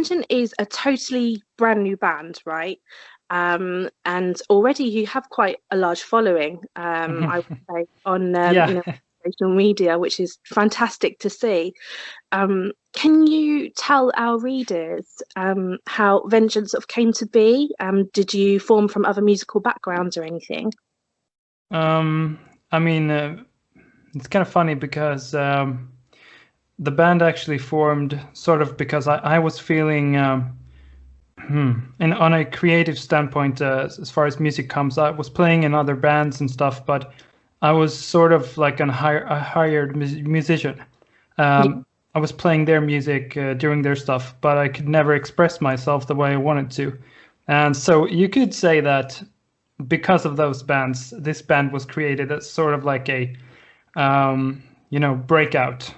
Vengeant is a totally brand new band, right? And already you have quite a large following, I would say, on Yeah. social media, which is fantastic to see. Can you tell our readers how Vengeance sort of came to be? Did you form from other musical backgrounds or anything? I mean, it's kind of funny because the band actually formed sort of because I was feeling, and on a creative standpoint, as far as music comes, I was playing in other bands and stuff, but I was sort of like a hired musician. Yeah, I was playing their music, doing their stuff, but I could never express myself the way I wanted to. And so you could say that because of those bands, this band was created as sort of like a, breakout.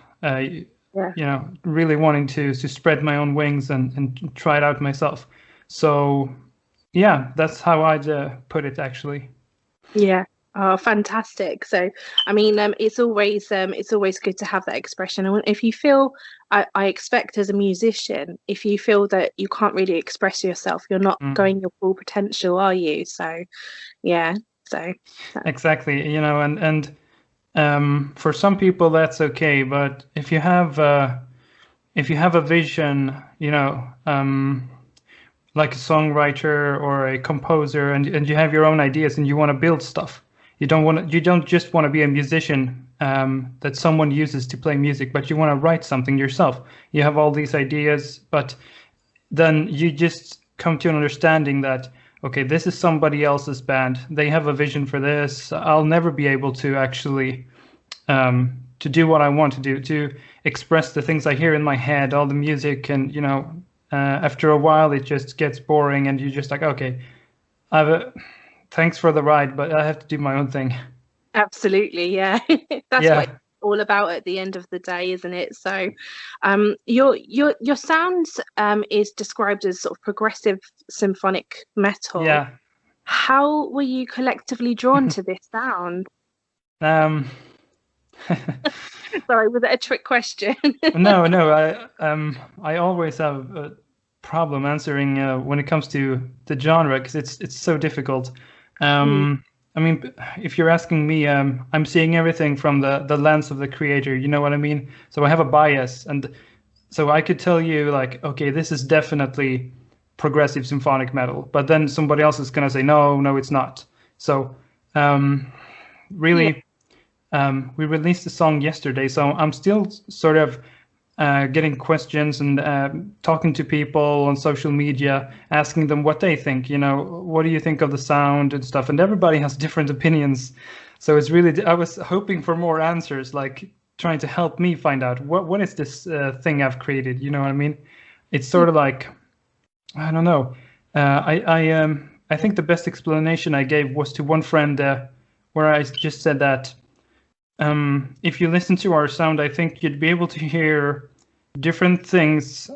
yeah. Really wanting to spread my own wings and try it out myself. So, yeah, that's how I'd put it actually. Yeah. Oh, fantastic. So, I mean, it's always good to have that expression. And if you feel, I expect as a musician, if you feel that you can't really express yourself, you're not Mm. going your full potential, are you? So, yeah. So, Exactly, and for some people that's okay, but if you have a vision, like a songwriter or a composer, and you have your own ideas and you want to build stuff. You don't just want to be a musician that someone uses to play music, but you want to write something yourself. You have all these ideas, but then you just come to an understanding that, okay, this is somebody else's band. They have a vision for this. I'll never be able to actually to do what I want to do, to express the things I hear in my head, all the music, and after a while it just gets boring, and you're just like, okay, thanks for the ride, but I have to do my own thing. absolutely, yeah. That's what it's Yeah, all about at the end of the day, isn't it? So, your sound is described as sort of progressive symphonic metal. yeah. How were you collectively drawn to this sound? um, Sorry, was it a trick question? no. I always have a problem answering when it comes to the genre because it's so difficult. Mm, I mean, if you're asking me, I'm seeing everything from the lens of the creator. You know what I mean? So I have a bias, and so I could tell you like, okay, this is definitely progressive symphonic metal, but then somebody else is gonna say, no, it's not. So yeah, really, we released the song yesterday, so I'm still sort of getting questions and talking to people on social media, asking them what they think. What do you think of the sound and stuff? And everybody has different opinions. So it's really, I was hoping for more answers, like trying to help me find out what is this thing I've created. You know what I mean? It's sort of like, I don't know. I think the best explanation I gave was to one friend where I just said that if you listen to our sound, I think you'd be able to hear different things.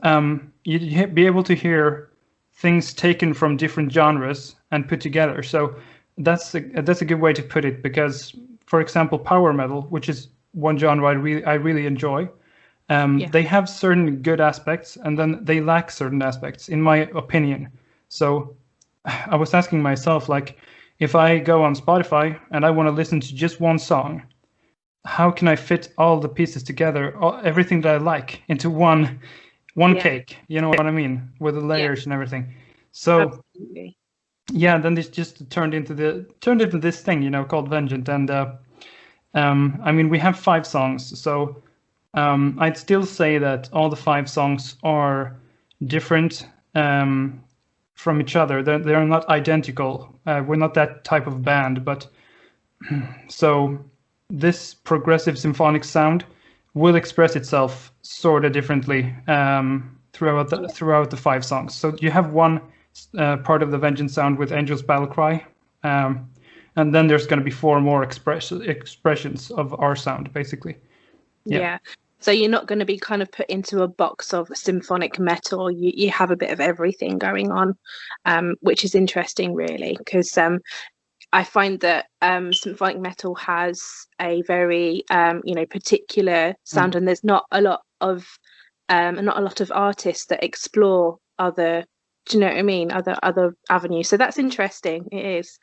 You'd be able to hear things taken from different genres and put together. So that's a good way to put it because, for example, power metal, which is one genre I really enjoy, yeah, they have certain good aspects and then they lack certain aspects, in my opinion. So I was asking myself, like, if I go on Spotify and I want to listen to just one song, how can I fit all the pieces together, everything that I like, into one yeah, cake? You know what I mean, with the yeah, layers and everything. So absolutely. yeah, then this just turned into this thing, called Vengeant, and I mean we have 5 songs, so I'd still say that all the 5 songs are different from each other. They're not identical. We're not that type of band, but so this progressive symphonic sound will express itself sort of differently throughout the 5 songs. So you have one part of the Vengeance sound with Angel's Battle Cry, and then there's going to be 4 more expressions of our sound, basically. Yeah, Yeah. So you're not going to be kind of put into a box of symphonic metal. You have a bit of everything going on, which is interesting, really, because I find that symphonic metal has a very particular sound, mm, and there's not a lot of and not a lot of artists that explore other, do you know what I mean? Other avenues. So that's interesting. It is.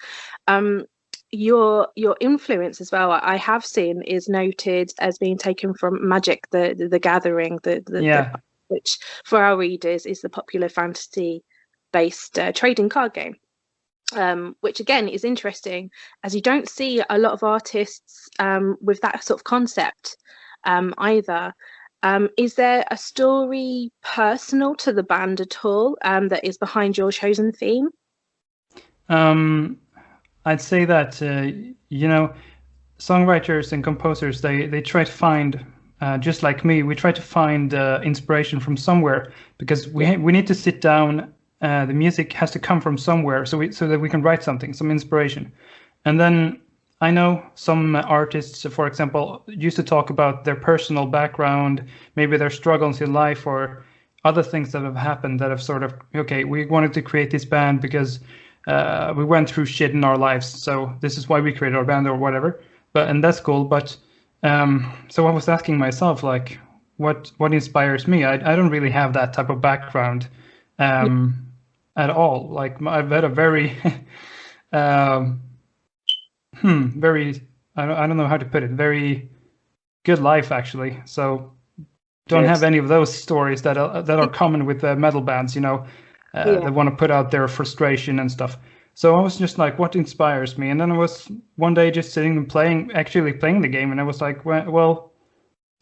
Your influence as well, I have seen, is noted as being taken from Magic, the Gathering, which for our readers is the popular fantasy based trading card game. Which again is interesting, as you don't see a lot of artists with that sort of concept either. Is there a story personal to the band at all that is behind your chosen theme? I'd say that songwriters and composers, they try to find, just like me, we try to find inspiration from somewhere, because we need to sit down. The music has to come from somewhere, so that we can write something, some inspiration. And then I know some artists, for example, used to talk about their personal background, maybe their struggles in life, or other things that have happened that have sort of, okay, we wanted to create this band because we went through shit in our lives, so this is why we created our band or whatever. And that's cool. But so I was asking myself, like, what inspires me? I don't really have that type of background at all. Like, I've had a very very, I don't know how to put it, very good life, actually. So don't have any of those stories that are common with metal bands, that want to put out their frustration and stuff. So I was just like, what inspires me? And then I was one day just sitting and actually playing the game, and I was like, well,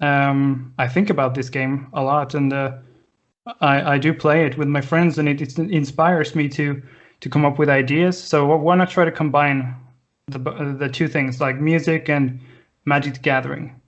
I think about this game a lot, and I do play it with my friends, and it inspires me to come up with ideas. So why not try to combine the two things, like music and Magic the Gathering?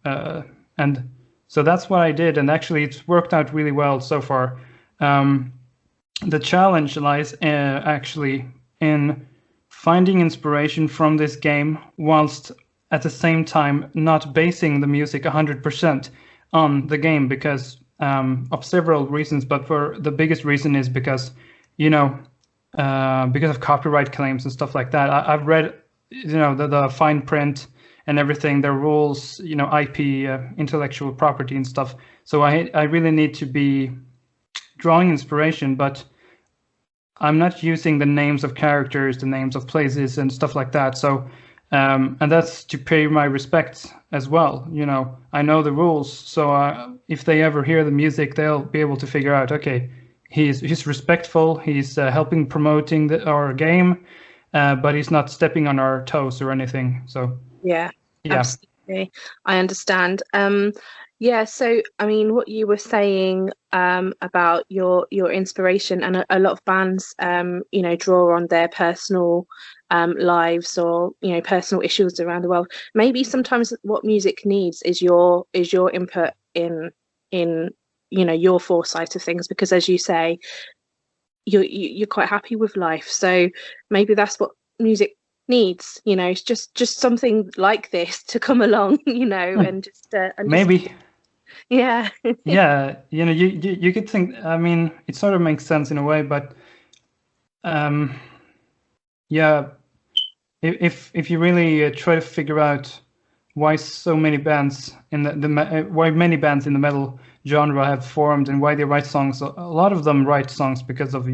And so that's what I did, and actually it's worked out really well so far. The challenge lies actually in finding inspiration from this game, whilst at the same time not basing the music 100% on the game, because of several reasons. But for the biggest reason is because, because of copyright claims and stuff like that. I've read, the fine print and everything, the rules, IP, intellectual property and stuff. So I really need to be drawing inspiration, but I'm not using the names of characters, the names of places and stuff like that. So, and that's to pay my respects as well. I know the rules. So if they ever hear the music, they'll be able to figure out, okay, he's respectful. He's helping promoting our game, but he's not stepping on our toes or anything. So yeah. Absolutely. I understand. So I mean, what you were saying about your inspiration, and a lot of bands draw on their personal lives, or personal issues around the world. Maybe sometimes what music needs is your input in your foresight of things, because as you say, you're quite happy with life, so maybe that's what music needs. It's just something like this to come along, and just maybe. Yeah. Yeah, you could think, I mean, it sort of makes sense in a way, but if you really try to figure out why so many bands why many bands in the metal genre have formed and why they write songs, a lot of them write songs because of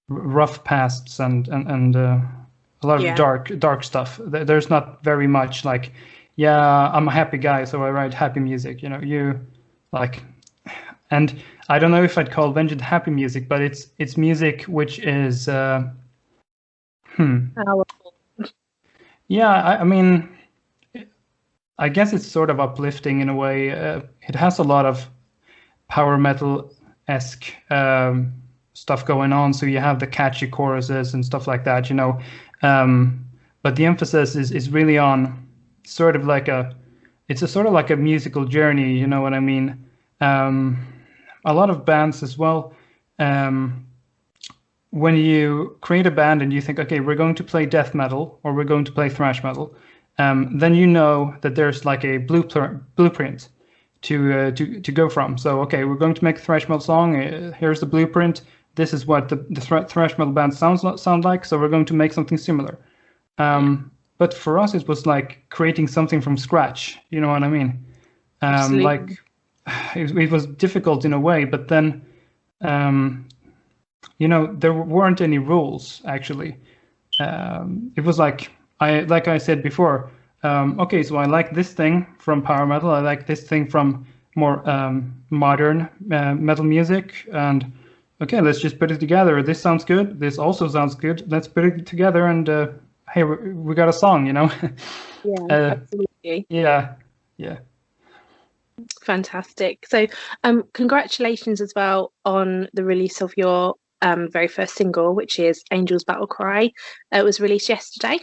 rough pasts and a lot of dark stuff. There's not very much like, I'm a happy guy, so I write happy music. And I don't know if I'd call Vengeant happy music, but it's music which is powerful. Yeah, I mean, I guess it's sort of uplifting in a way. It has a lot of power metal-esque stuff going on, so you have the catchy choruses and stuff like that, but the emphasis is really on sort of like it's a sort of like a musical journey, you know what I mean? A lot of bands as well, when you create a band and you think, okay, we're going to play death metal or we're going to play thrash metal, then you know that there's like a blueprint to go from. So, okay, we're going to make a thrash metal song. Here's the blueprint. This is what the thrash metal band sound like. So we're going to make something similar. But for us, it was like creating something from scratch. You know what I mean? Like it was difficult in a way, but then there weren't any rules actually. It was like I said before. Okay, so I like this thing from power metal. I like this thing from more modern metal music, and okay, let's just put it together. This sounds good. This also sounds good. Let's put it together, and hey, we got a song, Yeah, absolutely. Yeah. Fantastic. So, congratulations as well on the release of your very first single, which is Angel's Battle Cry. It was released yesterday.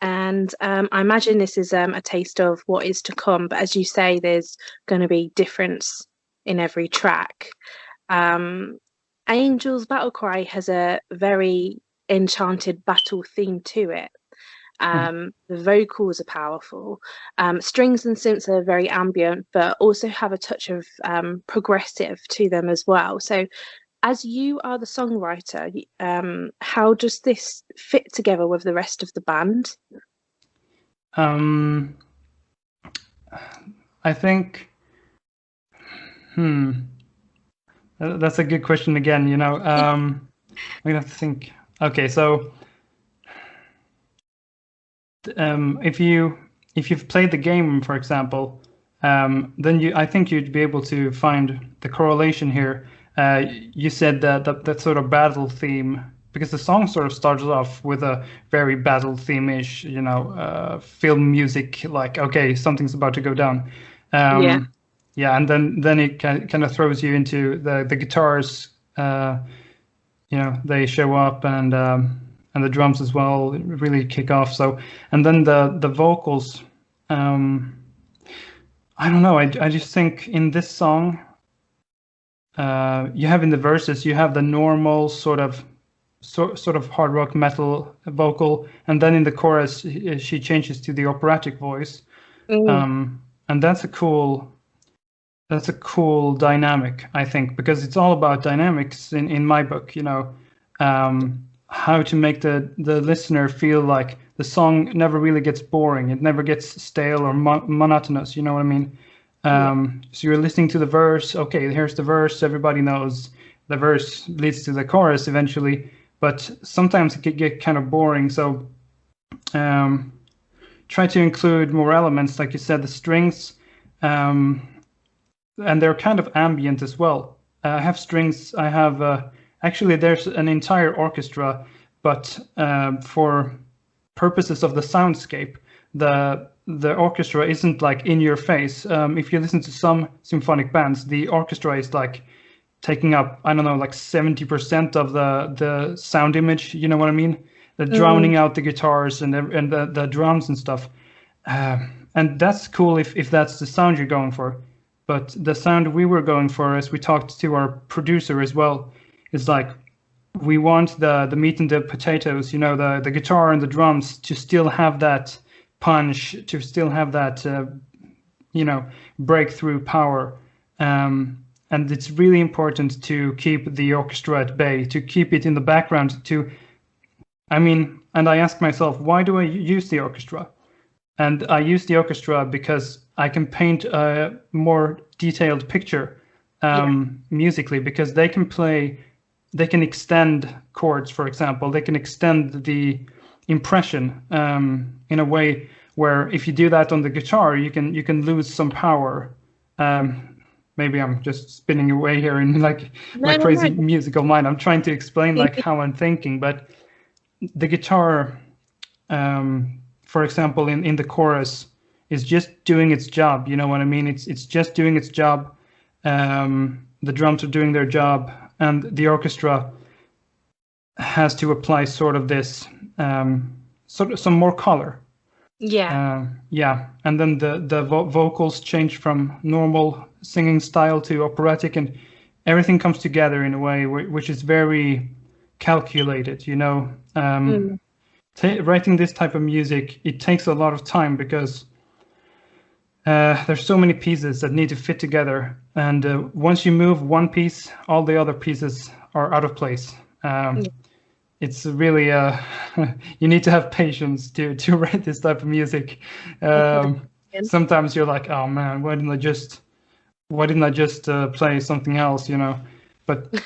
And I imagine this is a taste of what is to come. But as you say, there's going to be difference in every track. Angel's Battle Cry has a very enchanted battle theme to it. The vocals are powerful. Strings and synths are very ambient, but also have a touch of progressive to them as well. So as you are the songwriter, how does this fit together with the rest of the band? I think, that's a good question again, I'm gonna have to think. Okay, so if you've played the game, for example, then I think you'd be able to find the correlation here. You said that sort of battle theme, because the song sort of starts off with a very battle theme-ish, film music, like, okay, something's about to go down. Yeah, and then it kind of throws you into the guitars. They show up, and the drums as well really kick off. So, and then the vocals. I don't know. I just think in this song, you have in the verses, you have the normal sort of hard rock metal vocal, and then in the chorus she changes to the operatic voice, and that's a cool dynamic, I think, because it's all about dynamics in my book. How to make the listener feel like the song never really gets boring. It never gets stale or monotonous. You know what I mean? So you're listening to the verse. Okay, here's the verse. Everybody knows the verse leads to the chorus eventually, but sometimes it can get kind of boring. So try to include more elements, like you said, the strings, and they're kind of ambient as well. I have strings. I have actually there's an entire orchestra, but for purposes of the soundscape, the orchestra isn't like in your face. If you listen to some symphonic bands, the orchestra is like taking up, I don't know, like 70% of the sound image. You know what I mean? They're drowning out the guitars and the drums and stuff. And that's cool if that's the sound you're going for. But the sound we were going for, as we talked to our producer as well, is like, we want the meat and the potatoes, the guitar and the drums to still have that punch, to still have that, breakthrough power. And it's really important to keep the orchestra at bay, to keep it in the background. And I ask myself, why do I use the orchestra? And I use the orchestra because I can paint a more detailed picture musically, because they can extend chords, for example. They can extend the impression in a way where if you do that on the guitar, you can lose some power. Maybe I'm just spinning away here in my crazy musical mind. I'm trying to explain how I'm thinking, but the guitar, for example, in the chorus, is just doing its job. You know what I mean? It's just doing its job. The drums are doing their job, and the orchestra has to apply sort of this, sort of some more color. Yeah. And then the vocals change from normal singing style to operatic, and everything comes together in a way which is very calculated. Writing this type of music, it takes a lot of time, because there's so many pieces that need to fit together, and once you move one piece, all the other pieces are out of place. It's really you need to have patience to write this type of music. Sometimes you're like, oh man, why didn't I just why didn't I just play something else, you know? But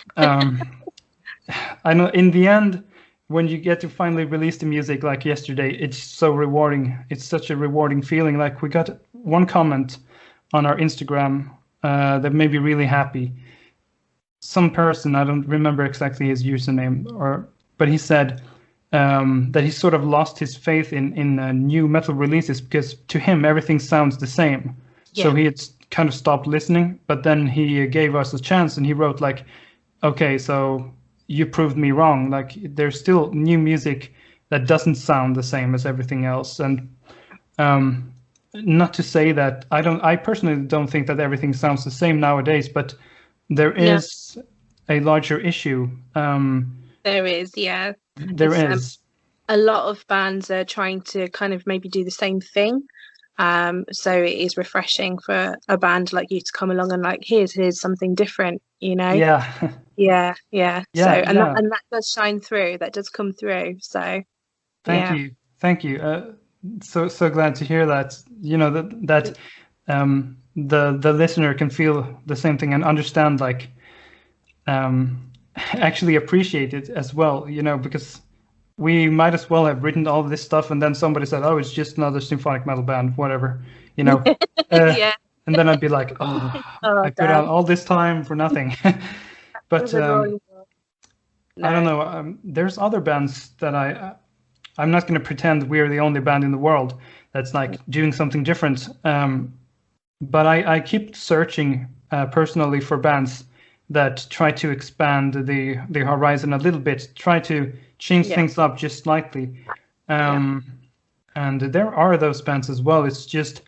I know in the end, when you get to finally release the music like yesterday, it's so rewarding. It's such a rewarding feeling. Like we got one comment on our Instagram that made me really happy. Some person, I don't remember exactly his username, but he said that he sort of lost his faith in new metal releases because to him everything sounds the same. Yeah. So he had kind of stopped listening, but then he gave us a chance and he wrote like, okay, so you proved me wrong. Like there's still new music that doesn't sound the same as everything else. And not to say that I personally don't think that everything sounds the same nowadays, but there is a larger issue. There is, yeah. There is. A lot of bands are trying to kind of maybe do the same thing. So it is refreshing for a band like you to come along and like, here's something different, you know? Yeah. Yeah. So, and that does shine through. That does come through. So, Thank you. So glad to hear that. You know that the listener can feel the same thing and understand, like, actually appreciate it as well. You know, because we might as well have written all of this stuff, and then somebody said, "Oh, it's just another symphonic metal band, whatever." You know. Yeah. And then I'd be like, "Oh, I put out all this time for nothing." But I don't know. There's other bands that I'm not going to pretend we're the only band in the world that's like doing something different. But I keep searching personally for bands that try to expand the horizon a little bit, try to change things up just slightly. And there are those bands as well. It's just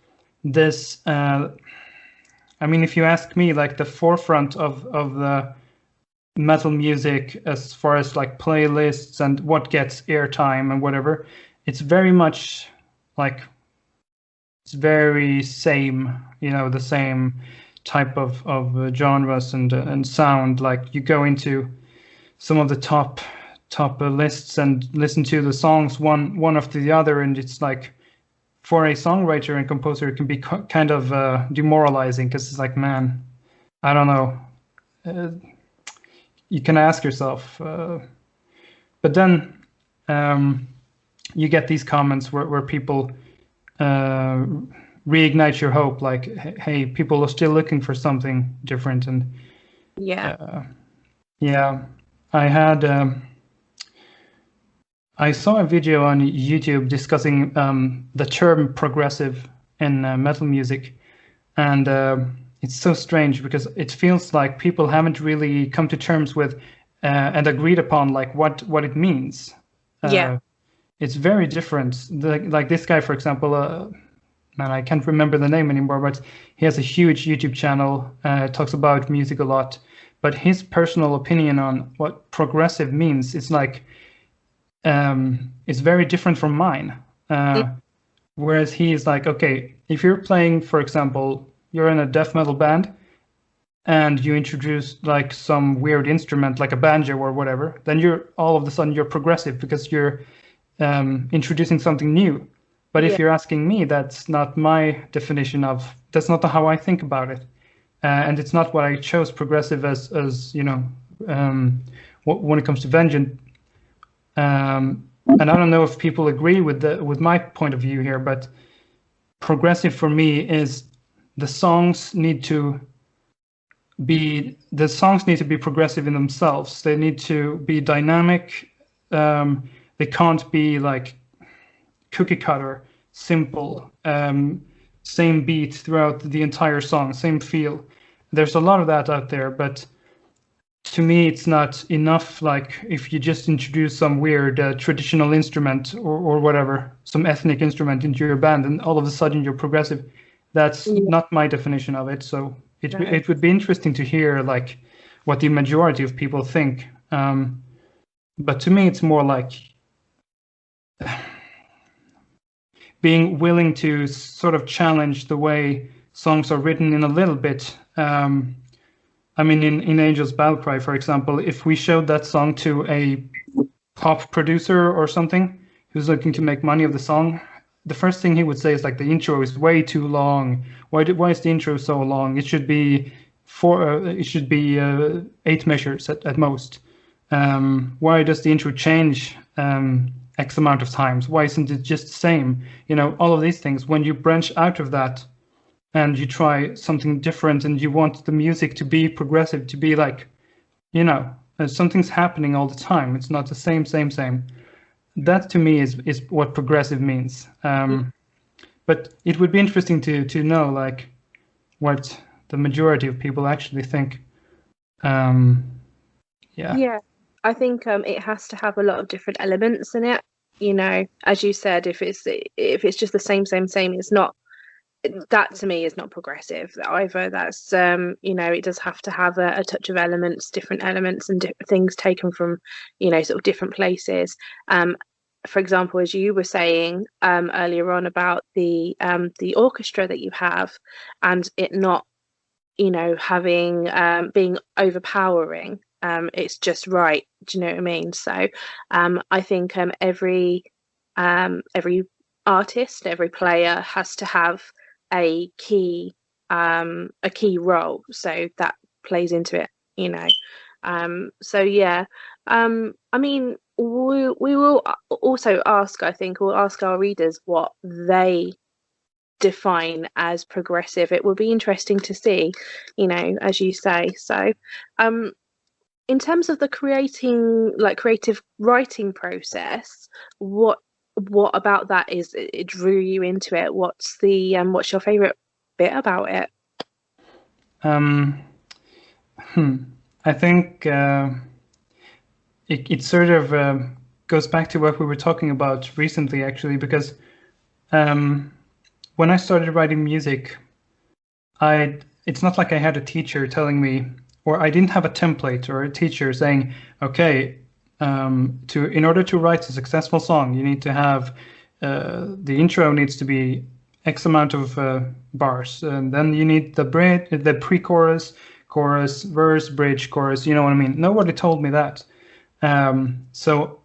this. I mean, if you ask me, like the forefront of the metal music as far as like playlists and what gets airtime and whatever, it's very much like it's very same, you know, the same type of genres and sound. Like you go into some of the top lists and listen to the songs one after the other, and it's like for a songwriter and composer it can be kind of demoralizing because it's like, man, I don't know. You can ask yourself, but then you get these comments where people reignite your hope, like, hey, people are still looking for something different. And I saw a video on YouTube discussing the term progressive in metal music, and it's so strange because it feels like people haven't really come to terms with and agreed upon like what it means. It's very different. Like this guy, for example, man, I can't remember the name anymore, but he has a huge YouTube channel, talks about music a lot. But his personal opinion on what progressive means is like, it's very different from mine. Whereas he's like, okay, if you're playing, for example, you're in a death metal band and you introduce like some weird instrument like a banjo or whatever, then you're all of a sudden you're progressive because you're introducing something new. But if you're asking me, that's not my definition of, that's not how I think about it. And it's not what I chose progressive as you know, when it comes to Vengeant. And I don't know if people agree with my point of view here, but progressive for me is the songs need to be progressive in themselves. They need to be dynamic. They can't be like cookie cutter, simple, same beat throughout the entire song, same feel. There's a lot of that out there, but to me, it's not enough. Like if you just introduce some weird traditional instrument or whatever, some ethnic instrument into your band, and all of a sudden you're progressive. That's not my definition of it. So it would be interesting to hear like what the majority of people think. But to me, it's more like being willing to sort of challenge the way songs are written in a little bit. I mean, in Angel's Battle Cry, for example, if we showed that song to a pop producer or something who's looking to make money of the song, the first thing he would say is like the intro is way too long. Why is the intro so long? It should be eight measures at most. Why does the intro change X amount of times? Why isn't it just the same? All of these things. When you branch out of that and you try something different and you want the music to be progressive, to be like, something's happening all the time. It's not the same. That to me is what progressive means. But it would be interesting to know like what the majority of people actually think. Yeah, I think it has to have a lot of different elements in it. As you said, if it's just the same, it's not. That to me is not progressive either. That's it does have to have a touch of elements, different elements, and things taken from sort of different places. For example, as you were saying earlier on about the orchestra that you have, and it not having being overpowering. It's just right. Do you know what I mean? So I think every artist, every player has to have a key role, so that plays into it. So yeah. I mean, we will also ask. I think we'll ask our readers what they define as progressive. It will be interesting to see, as you say. So in terms of the creative writing process, what about that it drew you into it? What's your favorite bit about it? I think it sort of goes back to what we were talking about recently, actually, because when I started writing music, it's not like I had a teacher telling me, or I didn't have a template or a teacher saying, okay, in order to write a successful song, you need to have the intro needs to be X amount of bars, and then you need the pre-chorus, chorus, verse, bridge, chorus. You know what I mean? Nobody told me that. So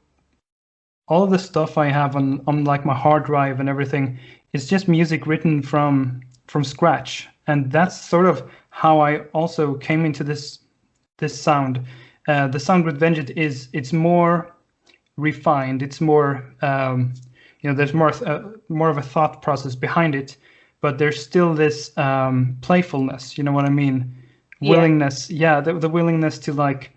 all of the stuff I have on like my hard drive and everything is just music written from scratch, and that's sort of how I also came into this sound. The sound with Vengeant it's more refined. It's more there's more of a thought process behind it, but there's still this playfulness. You know what I mean? Willingness. Yeah, the willingness to like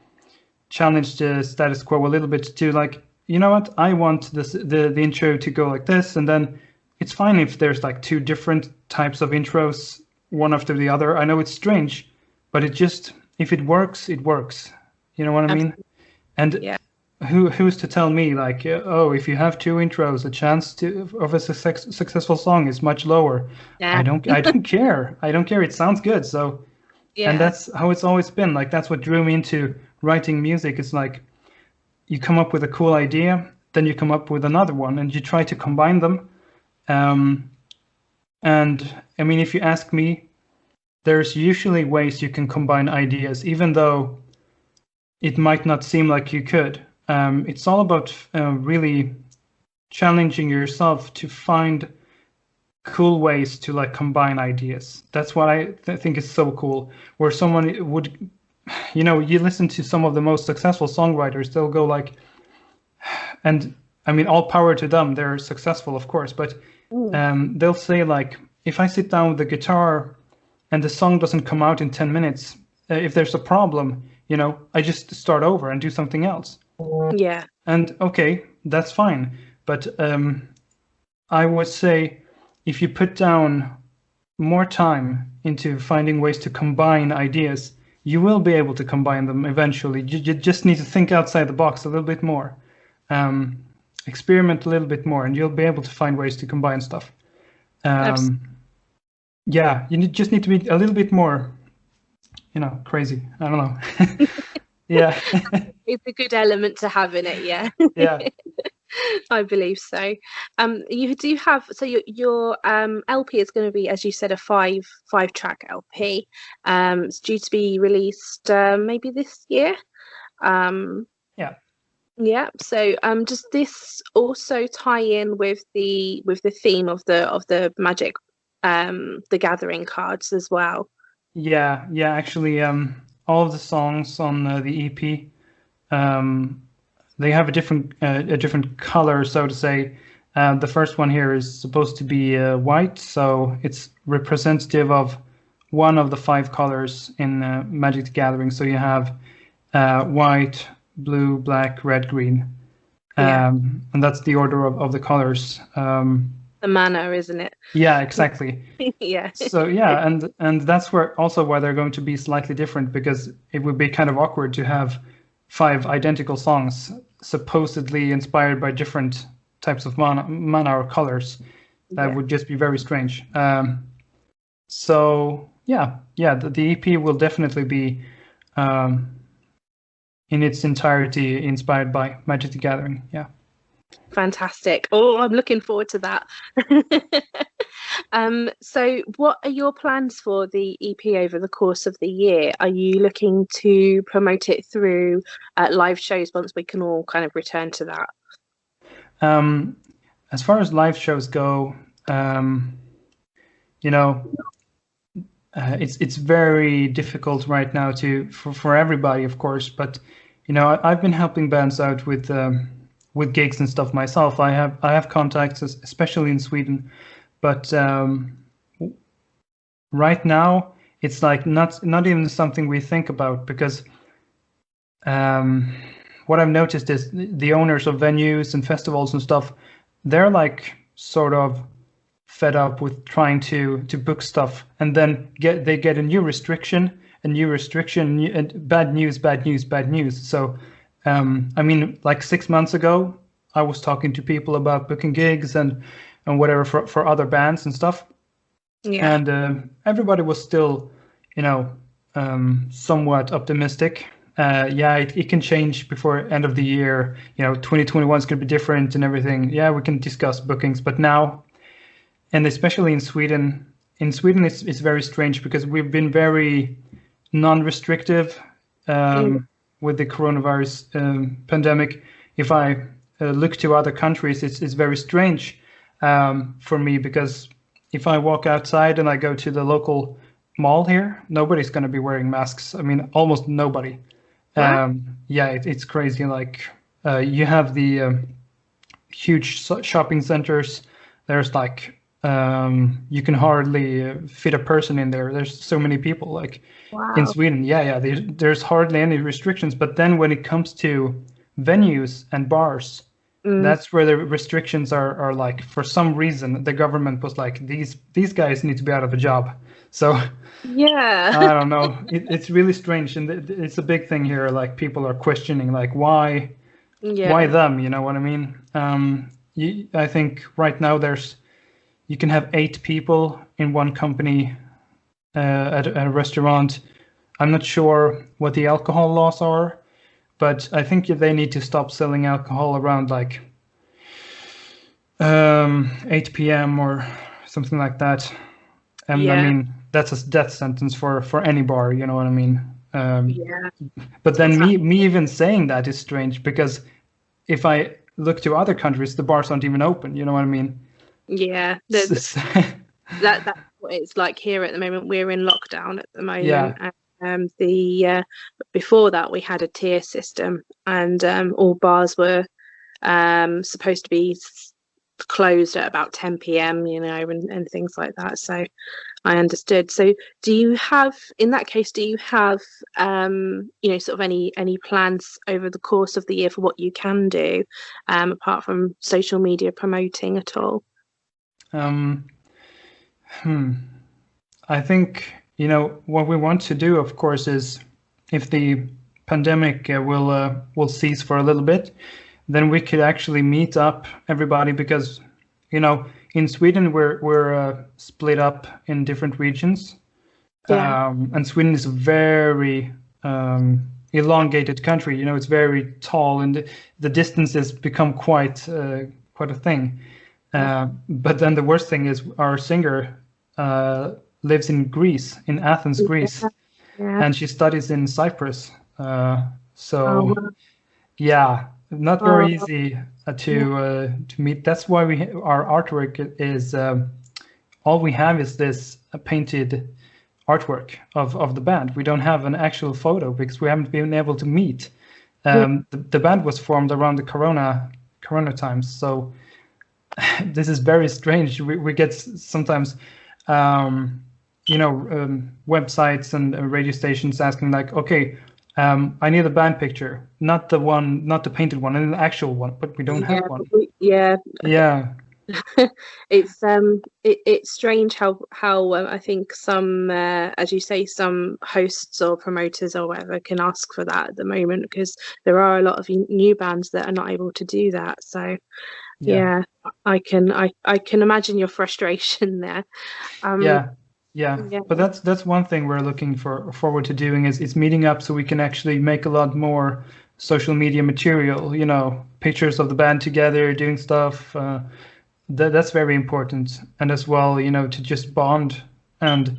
challenge the status quo a little bit. To like, you know what? I want the intro to go like this, and then it's fine if there's like two different types of intros, one after the other. I know it's strange, but if it works, it works. You know what I mean? And who's to tell me like, if you have two intros, the chance of a successful song is much lower. Yeah. I don't care. I don't care. It sounds good. So, and that's how it's always been. Like that's what drew me into writing music. It's like you come up with a cool idea, then you come up with another one, and you try to combine them. And I mean, if you ask me, there's usually ways you can combine ideas, even though it might not seem like you could. It's all about really challenging yourself to find cool ways to like combine ideas. That's what I think is so cool. Where someone would, you listen to some of the most successful songwriters, they'll go like, and I mean, all power to them. They're successful, of course, but they'll say like, if I sit down with the guitar and the song doesn't come out in 10 minutes, if there's a problem, I just start over and do something else. Yeah. And okay, that's fine. But I would say if you put down more time into finding ways to combine ideas, you will be able to combine them eventually. You just need to think outside the box a little bit more. Experiment a little bit more, and you'll be able to find ways to combine stuff. Yeah, you just need to be a little bit more, crazy. I don't know. Yeah. It's a good element to have in it, yeah. Yeah. I believe so. You do have, so your LP is going to be, as you said, a five track LP. It's due to be released maybe this year. Yeah. Yeah. So does this also tie in with the theme of the Magic the Gathering cards as well? Yeah, yeah. Actually, all of the songs on the EP, um, they have a different color, so to say. The first one here is supposed to be white, so it's representative of one of the five colors in Magic the Gathering. So you have white, blue, black, red, green, Yeah. and that's the order of the colors. The mana, isn't it? Yeah, exactly. Yeah. So yeah, and that's where also why they're going to be slightly different, because it would be kind of awkward to have five identical songs supposedly inspired by different types of mana or colors. That Yeah. would just be very strange. So yeah, the EP will definitely be um, in its entirety inspired by Magic the Gathering. Yeah. Fantastic. Oh, I'm looking forward to that. So what are your plans for the EP over the course of the year? Are you looking to promote it through live shows once we can all kind of return to that? As far as live shows go, you know, it's very difficult right now for everybody, of course. But I've been helping bands out with gigs and stuff myself. I have contacts, especially in Sweden, but right now it's like not even something we think about, because what I've noticed is the owners of venues and festivals and stuff, they're like sort of fed up with trying to book stuff, and then they get a new restriction, and bad news. So I mean, like 6 months ago, I was talking to people about booking gigs and whatever for other bands and stuff. Yeah. And everybody was still, somewhat optimistic. Yeah, it can change before end of the year. 2021 is going to be different and everything. Yeah, we can discuss bookings, but now, and especially in Sweden, it's very strange, because we've been very non-restrictive with the coronavirus pandemic. If I look to other countries, it's very strange for me, because if I walk outside and I go to the local mall here, nobody's going to be wearing masks. I mean, almost nobody. Yeah, it's crazy. Like you have the huge shopping centers. There's like you can hardly fit a person in there. There's so many people. Like in Sweden, yeah. There's hardly any restrictions. But then when it comes to venues and bars, that's where the restrictions are like, for some reason, the government was like, these guys need to be out of a job. So Yeah. I don't know. It's really strange, and it's a big thing here. Like people are questioning, like why them? You know what I mean? I think right now you can have 8 people in one company at a restaurant. I'm not sure what the alcohol laws are, but I think they need to stop selling alcohol around like 8 p.m. or something like that. I mean, that's a death sentence for any bar. You know what I mean? Yeah. But then me even saying that is strange, because if I look to other countries, the bars aren't even open. You know what I mean? Yeah. That's what it's like here at the moment. We're in lockdown at the moment. Yeah. Before that we had a tier system, and all bars were supposed to be closed at about 10 p.m. and things like that. So I understood. So in that case, do you have sort of any plans over the course of the year for what you can do apart from social media promoting at all? I think what we want to do, of course, is if the pandemic will cease for a little bit, then we could actually meet up everybody, because in Sweden we're split up in different regions. And Sweden is a very elongated country. It's very tall, and the distances become quite a thing. But then the worst thing is our singer lives in Greece, in Athens, Greece, and she studies in Cyprus. Yeah, not very easy to meet. That's why our artwork is all we have is this painted artwork of the band. We don't have an actual photo because we haven't been able to meet. The band was formed around the Corona times, so this is very strange. We get sometimes websites and radio stations asking like, okay, I need a band picture, not the painted one, and an actual one, but we don't have one. Yeah. It's strange how I think some as you say, some hosts or promoters or whatever can ask for that at the moment, because there are a lot of new bands that are not able to do that. So yeah, I can imagine your frustration there. Yeah. But that's one thing we're looking forward to doing is meeting up so we can actually make a lot more social media material, pictures of the band together doing stuff. That's very important, and as well, to just bond. And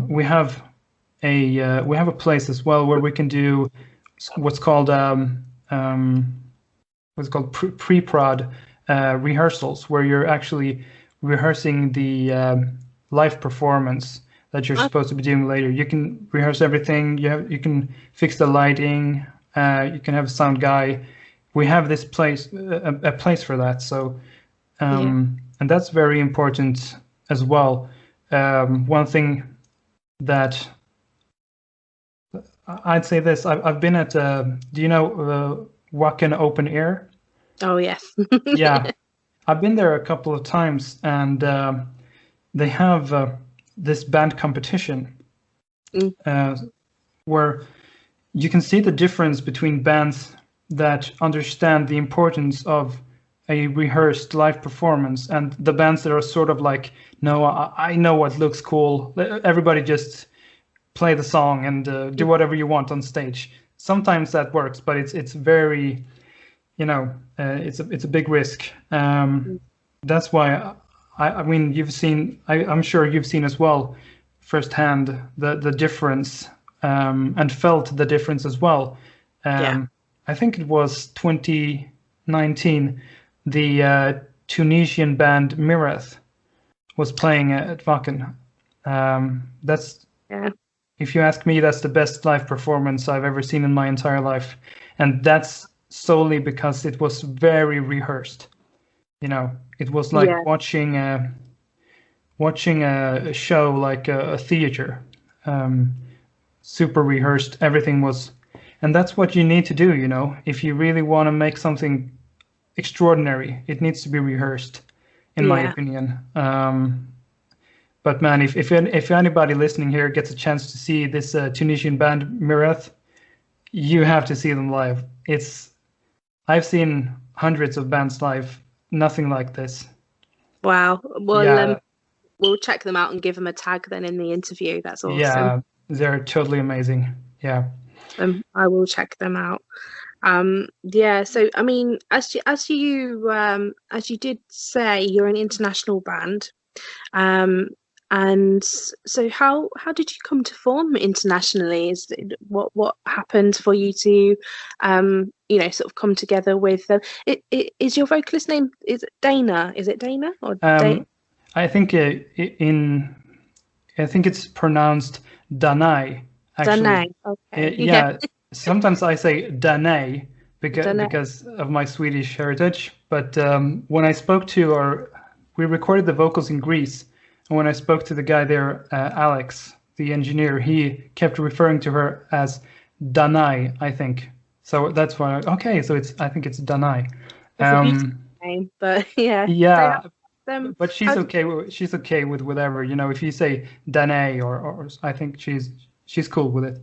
we have a place as well where we can do what's called pre-prod rehearsals, where you're actually rehearsing the live performance that you're supposed to be doing later. You can rehearse everything. You can fix the lighting. You can have a sound guy. We have this place, a place for that. So. And that's very important as well. One thing that I'd say this, I've been at, do you know Wacken Open Air? Oh, yes. Yeah, I've been there a couple of times, and they have this band competition where you can see the difference between bands that understand the importance of a rehearsed live performance and the bands that are sort of like, no, I know what looks cool. Everybody just play the song and do whatever you want on stage. Sometimes that works, but it's very, it's a big risk. That's why I mean, you've seen, I'm sure you've seen as well firsthand the difference and felt the difference as well. I think it was 2019. The Tunisian band Mirath was playing at Wacken. If you ask me, that's the best live performance I've ever seen in my entire life, and that's solely because it was very rehearsed. It was like watching a show, like a theater, super rehearsed. Everything was, and that's what you need to do. If you really want to make something extraordinary, it needs to be rehearsed, in my opinion. But man, if anybody listening here gets a chance to see this Tunisian band Mirath, you have to see them live. I've seen hundreds of bands live, nothing like this. Wow. Well, we'll check them out and give them a tag then in the interview. That's awesome. Yeah, they're totally amazing. Yeah. I will check them out. So I mean, as you did say, you're an international band, and so how did you come to form internationally? Is what happened for you to sort of come together with them? Is your vocalist name, is it Dana? Is it Dana or I think I think it's pronounced Danae. Actually. Danae. Okay. Sometimes I say Danae because of my Swedish heritage. But when I spoke to we recorded the vocals in Greece, and when I spoke to the guy there, Alex, the engineer, he kept referring to her as Danae, I think. So that's why. Okay, so I think it's Danae. It's a beautiful name, but yeah. Yeah. But she's okay. She's okay with whatever. If you say Danae or I think she's cool with it.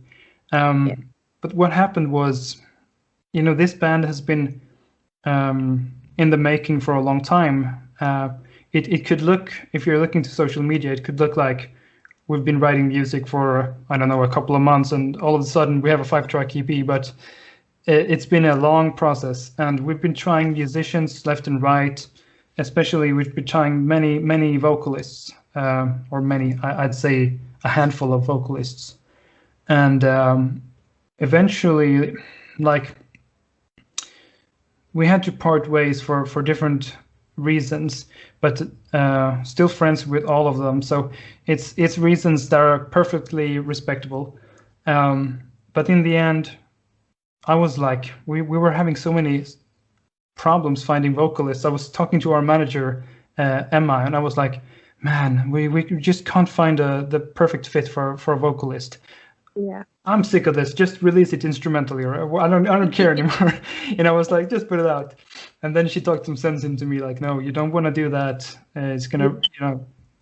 But what happened was, this band has been in the making for a long time. It could look, if you're looking to social media, it could look like we've been writing music for, I don't know, a couple of months, and all of a sudden we have a 5-track EP, but it's been a long process, and we've been trying musicians left and right. Especially, we've been trying many vocalists, I'd say a handful of vocalists. And eventually, like, we had to part ways for different reasons, but still friends with all of them. So it's reasons that are perfectly respectable. But in the end, I was like, we were having so many problems finding vocalists. I was talking to our manager, Emma, and I was like, man, we just can't find the perfect fit for a vocalist. Yeah. I'm sick of this. Just release it instrumentally, or I don't care anymore. I was like, just put it out. And then she talked some sense into me, like, no, you don't want to do that. It's gonna,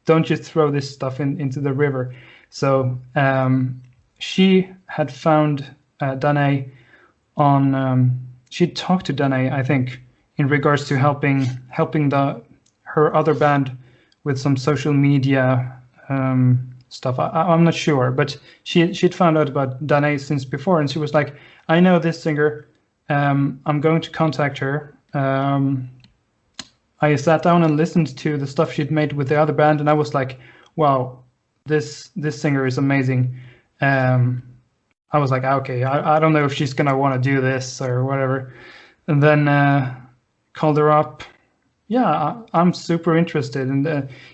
don't just throw this stuff into the river. So she had found Danae on. She'd talked to Danae, I think, in regards to helping her other band with some social media stuff. I'm not sure, but she'd found out about Danae since before, and she was like, I know this singer. I'm going to contact her. I sat down and listened to the stuff she'd made with the other band, and I was like, wow, this singer is amazing. I was like, okay, I don't know if she's gonna want to do this or whatever. And then called her up. Yeah, I'm super interested. And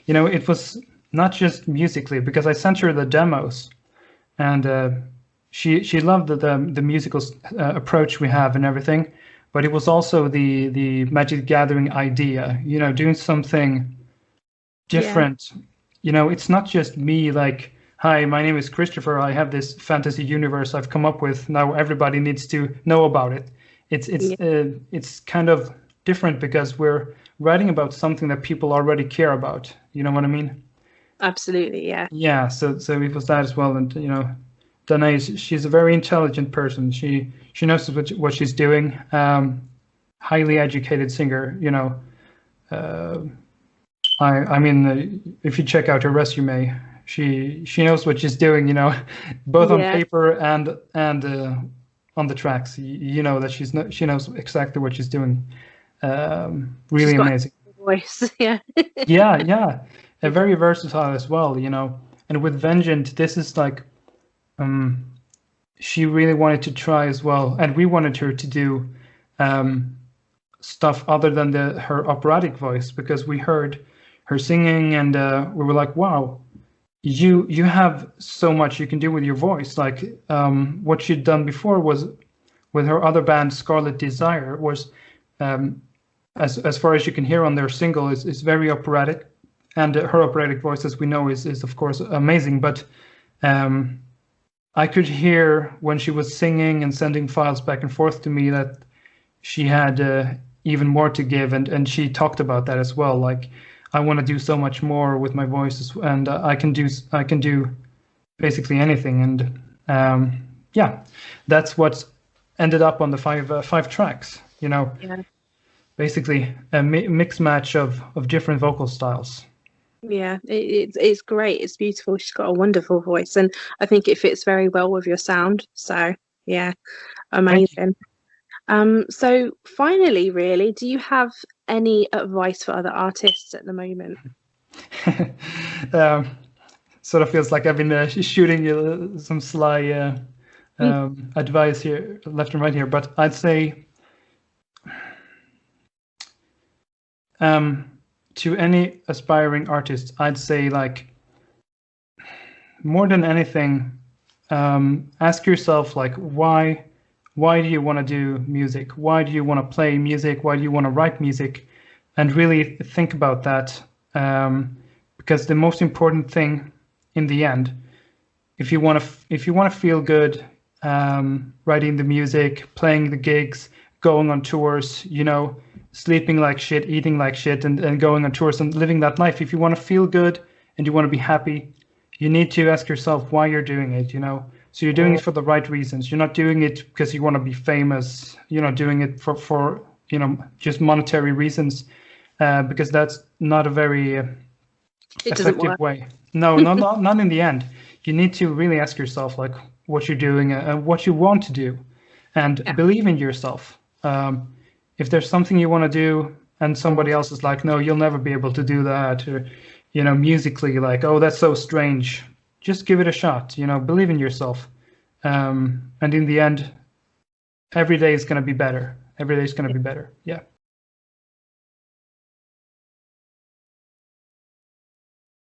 it was not just musically, because I sent her the demos, and she loved the musical approach we have and everything. But it was also the Magic the Gathering idea, doing something different. Yeah. It's not just me like, hi, my name is Christopher. I have this fantasy universe I've come up with. Now everybody needs to know about it. It's kind of different because we're writing about something that people already care about. You know what I mean? Absolutely, yeah. Yeah, so it was that as well. And Danae, she's a very intelligent person. She knows what she's doing. Highly educated singer. I mean, if you check out her resume, she knows what she's doing. Both on paper and on the tracks. That she knows exactly what she's doing. Really she's got amazing a voice. Yeah. yeah, very versatile as well. And with Vengeant, this is like. She really wanted to try as well, and we wanted her to do stuff other than her operatic voice, because we heard her singing, and we were like, wow, you have so much you can do with your voice. Like what she'd done before was with her other band, Scarlet Desire, was as far as you can hear on their single is very operatic, and her operatic voice, as we know, is of course amazing, but I could hear when she was singing and sending files back and forth to me that she had even more to give, and she talked about that as well. Like, I want to do so much more with my voice, and I can do basically anything. And that's what ended up on the five tracks. Yeah. Basically a mix match of different vocal styles. Yeah, it's great. It's beautiful. She's got a wonderful voice, and I think it fits very well with your sound. So yeah, amazing. So finally, really, do you have any advice for other artists at the moment? Sort of feels like I've been shooting you some sly advice here, left and right here, but I'd say to any aspiring artist, I'd say, like, more than anything, ask yourself, like, why do you want to do music? Why do you want to play music? Why do you want to write music? And really think about that, because the most important thing in the end, if you want to feel good, writing the music, playing the gigs, going on tours, sleeping like shit, eating like shit, and going on tours and living that life. If you want to feel good and you want to be happy, you need to ask yourself why you're doing it, So you're doing it for the right reasons. You're not doing it because you want to be famous. You're not doing it for just monetary reasons, because that's not a very effective way. No, not in the end. You need to really ask yourself, like, what you're doing and what you want to do, and believe in yourself. If there's something you want to do and somebody else is like, no, you'll never be able to do that, or, musically, like, oh, that's so strange, just give it a shot, believe in yourself. And in the end, every day is going to be better. every day is going to be better. Yeah.